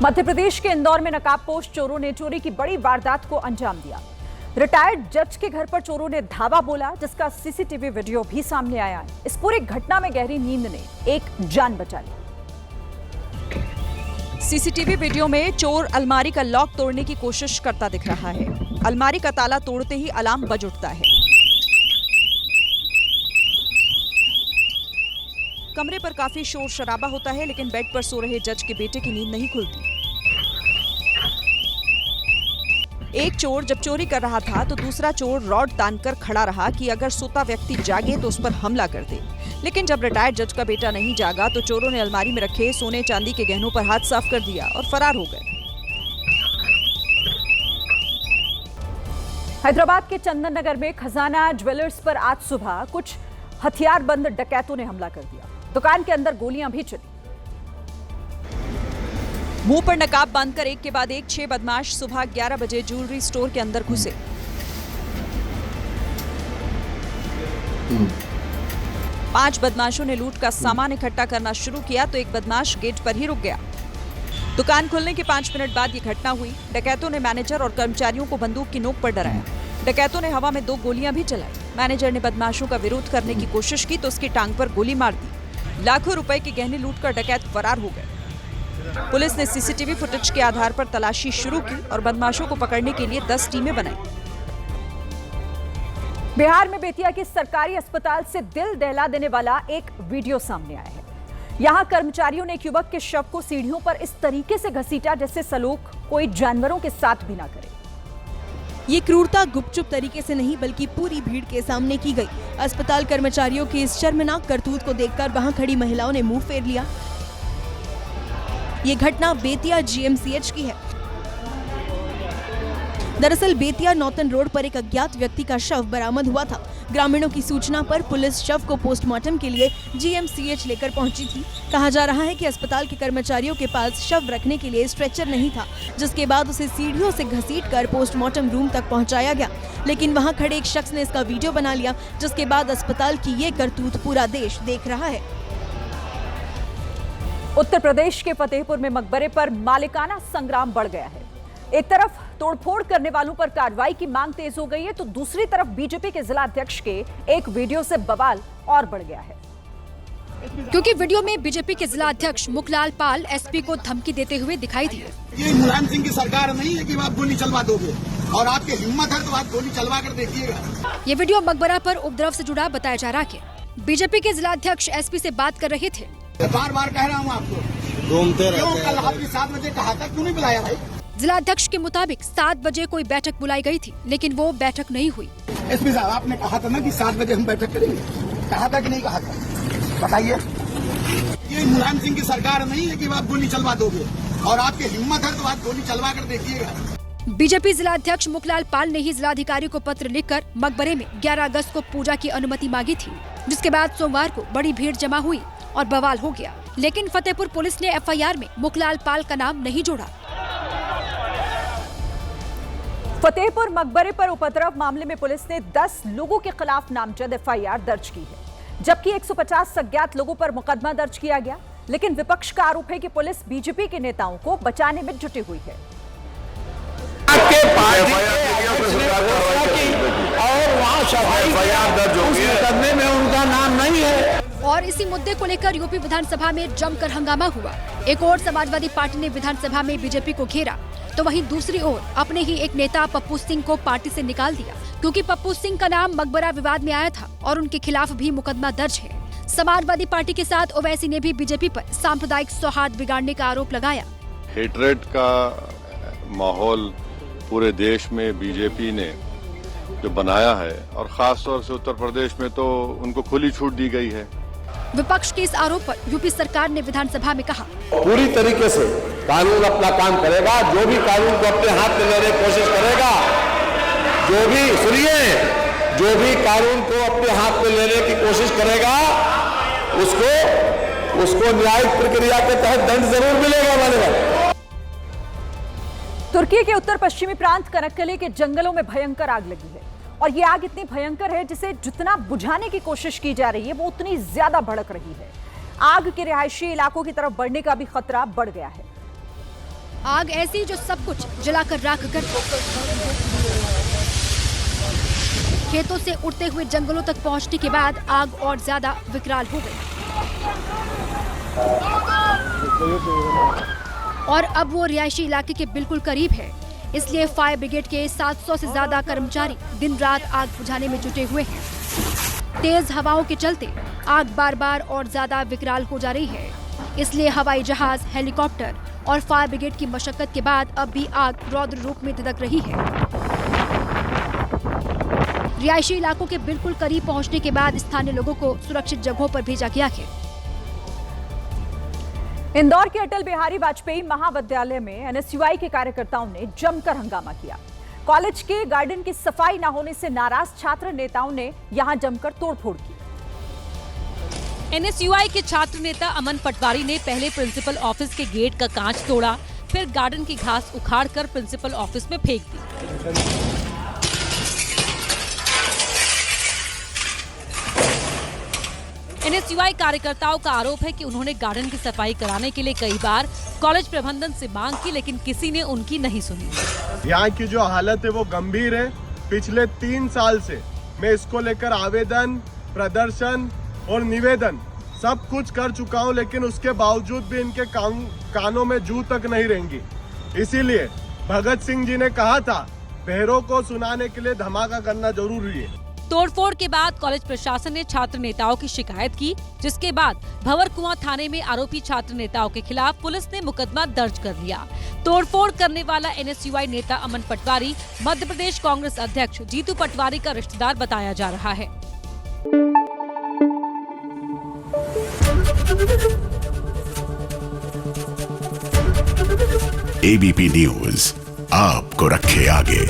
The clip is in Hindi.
मध्य प्रदेश के इंदौर में नकाबपोश चोरों ने चोरी की बड़ी वारदात को अंजाम दिया। रिटायर्ड जज के घर पर चोरों ने धावा बोला, जिसका सीसीटीवी वीडियो भी सामने आया है। इस पूरी घटना में गहरी नींद ने एक जान बचा ली। सीसीटीवी वीडियो में चोर अलमारी का लॉक तोड़ने की कोशिश करता दिख रहा है। अलमारी का ताला तोड़ते ही अलार्म बज उठता है। कमरे पर काफी शोर शराबा होता है, लेकिन बेड पर सो रहे जज के बेटे की नींद नहीं खुलती। एक चोर जब चोरी कर रहा था तो दूसरा चोर रॉड तानकर खड़ा रहा कि अगर सोता व्यक्ति जागे तो उस पर हमला कर दे। लेकिन जब रिटायर्ड जज का बेटा नहीं जागा तो चोरों ने अलमारी में रखे सोने चांदी के गहनों पर हाथ साफ कर दिया और फरार हो गए। हैदराबाद के चंदन नगर में खजाना ज्वेलर्स पर आज सुबह कुछ हथियारबंद डकैतों ने हमला कर दिया। दुकान के अंदर गोलियां भी चली। मुंह पर नकाब बांधकर एक के बाद एक 6 बदमाश सुबह 11 बजे ज्वेलरी स्टोर के अंदर घुसे। पांच बदमाशों ने लूट का सामान इकट्ठा करना शुरू किया तो एक बदमाश गेट पर ही रुक गया। दुकान खुलने के 5 मिनट बाद ये घटना हुई। डकैतों ने मैनेजर और कर्मचारियों को बंदूक की नोक पर डराया। डकैतों ने हवा में 2 गोलियां भी चलाई। मैनेजर ने बदमाशों का विरोध करने की कोशिश की तो उसकी टांग पर गोली मार दी। लाखों रुपए के गहने लूटकर डकैत फरार हो गए। पुलिस ने सीसीटीवी फुटेज के आधार पर तलाशी शुरू की और बदमाशों को पकड़ने के लिए 10 टीमें बनाई। बिहार में बेतिया के सरकारी अस्पताल से दिल दहला देने वाला एक वीडियो सामने आया है। यहां कर्मचारियों ने एक युवक के शव को सीढ़ियों पर इस तरीके से घसीटा जैसे सलूक कोई जानवरों के साथ भी ना करे। ये क्रूरता गुपचुप तरीके से नहीं बल्कि पूरी भीड़ के सामने की गई। अस्पताल कर्मचारियों की इस शर्मनाक करतूत को देखकर वहां खड़ी महिलाओं ने मुंह फेर लिया। ये घटना बेतिया जीएमसीएच की है। दरअसल बेतिया नौतन रोड पर एक अज्ञात व्यक्ति का शव बरामद हुआ था। ग्रामीणों की सूचना पर पुलिस शव को पोस्टमार्टम के लिए जीएमसीएच लेकर पहुंची थी। कहा जा रहा है कि अस्पताल के कर्मचारियों के पास शव रखने के लिए स्ट्रेचर नहीं था, जिसके बाद उसे सीढ़ियों से घसीटकर पोस्टमार्टम रूम तक पहुंचाया गया। लेकिन वहां खड़े एक शख्स ने इसका वीडियो बना लिया, जिसके बाद अस्पताल की ये करतूत पूरा देश देख रहा है। उत्तर प्रदेश के फतेहपुर में मकबरे पर मालिकाना संग्राम बढ़ गया है। एक तरफ तोड़फोड़ करने वालों पर कार्रवाई की मांग तेज हो गई है तो दूसरी तरफ बीजेपी के जिला अध्यक्ष के एक वीडियो से बवाल और बढ़ गया है। क्योंकि वीडियो में बीजेपी के जिला अध्यक्ष मुखलाल पाल एसपी को धमकी देते हुए दिखाई दिए। ये मुलायम सिंह की सरकार नहीं है कि आप गोली चलवा दोगे और आपकी हिम्मत है तो आप गोली चलवा कर देखिएगा। ये वीडियो मकबरा पर उपद्रव से जुड़ा बताया जा रहा है। बीजेपी के जिला अध्यक्ष एसपी से बात कर रहे थे। बार बार कह रहा हूँ आपको, घूमते रहते हैं। कल आपने 7 बजे कहा था, क्यों नहीं बुलाया भाई? जिला अध्यक्ष के मुताबिक 7 बजे कोई बैठक बुलाई गई थी, लेकिन वो बैठक नहीं हुई। एसपी साहब, आपने कहा था ना कि 7 बजे हम बैठक करेंगे, कहा था कि नहीं कहा था? बताइए। ये मुलायम सिंह की सरकार नहीं है कि आप गोली चलवा दोगे और आपकी हिम्मत है तो आप गोली चलवा कर देखिएगा। बीजेपी जिला अध्यक्ष मुखलाल पाल ने ही जिलाधिकारी को पत्र लिखकर मकबरे में 11 अगस्त को पूजा की अनुमति मांगी थी, जिसके बाद सोमवार को बड़ी भीड़ जमा हुई और बवाल हो गया। लेकिन फतेहपुर पुलिस ने एफआईआर में मुखलाल पाल का नाम नहीं जोड़ा। फतेहपुर मकबरे पर उपद्रव मामले में पुलिस ने 10 लोगों के खिलाफ नामजद एफआईआर दर्ज की है, जबकि 150 अज्ञात लोगों पर मुकदमा दर्ज किया गया। लेकिन विपक्ष का आरोप है कि पुलिस बीजेपी के नेताओं को बचाने में जुटी हुई है। और वहाँ करने में उनका नाम नहीं है। और इसी मुद्दे को लेकर यूपी विधानसभा में जमकर हंगामा हुआ। एक ओर समाजवादी पार्टी ने विधानसभा में बीजेपी को घेरा, तो वहीं दूसरी ओर अपने ही एक नेता पप्पू सिंह को पार्टी से निकाल दिया, क्योंकि पप्पू सिंह का नाम मकबरा विवाद में आया था और उनके खिलाफ भी मुकदमा दर्ज है। समाजवादी पार्टी के साथ ओवैसी ने भी बीजेपी पर सांप्रदायिक सौहार्द बिगाड़ने का आरोप लगाया। हेट्रेड का माहौल पूरे देश में बीजेपी ने जो बनाया है और खास तौर से उत्तर प्रदेश में तो उनको खुली छूट दी गई है। विपक्ष के इस आरोप पर यूपी सरकार ने विधानसभा में कहा, पूरी तरीके से कानून अपना काम करेगा। जो भी कानून को अपने हाथ में लेने की कोशिश करेगा, जो भी कानून को अपने हाथ में लेने की कोशिश करेगा, उसको न्यायिक प्रक्रिया के तहत दंड जरूर मिलेगा। मानेगा। तुर्की के उत्तर पश्चिमी प्रांत कनक्कले के जंगलों में भयंकर आग लगी है और ये आग इतनी भयंकर है जिसे जितना बुझाने की कोशिश की जा रही है वो उतनी ज्यादा भड़क रही है। आग के रिहायशी इलाकों की तरफ बढ़ने का भी खतरा बढ़ गया है। आग ऐसी जो सब कुछ जलाकर राख कर दे। खेतों से उड़ते हुए जंगलों तक पहुंचने के बाद आग और ज्यादा विकराल हो गई और अब वो रिहायशी इलाके के बिल्कुल करीब है, इसलिए फायर ब्रिगेड के 700 से ज्यादा कर्मचारी दिन रात आग बुझाने में जुटे हुए हैं। तेज हवाओं के चलते आग बार बार और ज्यादा विकराल हो जा रही है, इसलिए हवाई जहाज, हेलीकॉप्टर और फायर ब्रिगेड की मशक्कत के बाद अब भी आग रौद्र रूप में धधक रही है। रिहायशी इलाकों के बिल्कुल करीब पहुंचने के बाद स्थानीय लोगों को सुरक्षित जगहों पर भेजा गया है। इंदौर के अटल बिहारी वाजपेयी महाविद्यालय में एनएसयूआई के कार्यकर्ताओं ने जमकर हंगामा किया। कॉलेज के गार्डन की सफाई न होने से नाराज छात्र नेताओं ने यहां जमकर तोड़फोड़ की। एनएसयूआई के छात्र नेता अमन पटवारी ने पहले प्रिंसिपल ऑफिस के गेट का कांच तोड़ा, फिर गार्डन की घास उखाड़कर प्रिंसिपल ऑफिस में फेंक दी। एनएसयूआई कार्यकर्ताओं का आरोप है कि उन्होंने गार्डन की सफाई कराने के लिए कई बार कॉलेज प्रबंधन से मांग की, लेकिन किसी ने उनकी नहीं सुनी। यहाँ की जो हालत है वो गंभीर है। पिछले 3 साल से मैं इसको लेकर आवेदन, प्रदर्शन और निवेदन सब कुछ कर चुका हूँ, लेकिन उसके बावजूद भी इनके कानों में जू तक नहीं रहेंगी। इसीलिए भगत सिंह जी ने कहा था, बहरों को सुनाने के लिए धमाका करना जरूरी है। तोड़फोड़ के बाद कॉलेज प्रशासन ने छात्र नेताओं की शिकायत की, जिसके बाद भंवरकुआं थाने में आरोपी छात्र नेताओं के खिलाफ पुलिस ने मुकदमा दर्ज कर लिया। तोड़फोड़ करने वाला एनएसयूआई नेता अमन पटवारी मध्य प्रदेश कांग्रेस अध्यक्ष जीतू पटवारी का रिश्तेदार बताया जा रहा है। एबीपी न्यूज आपको रखे आगे।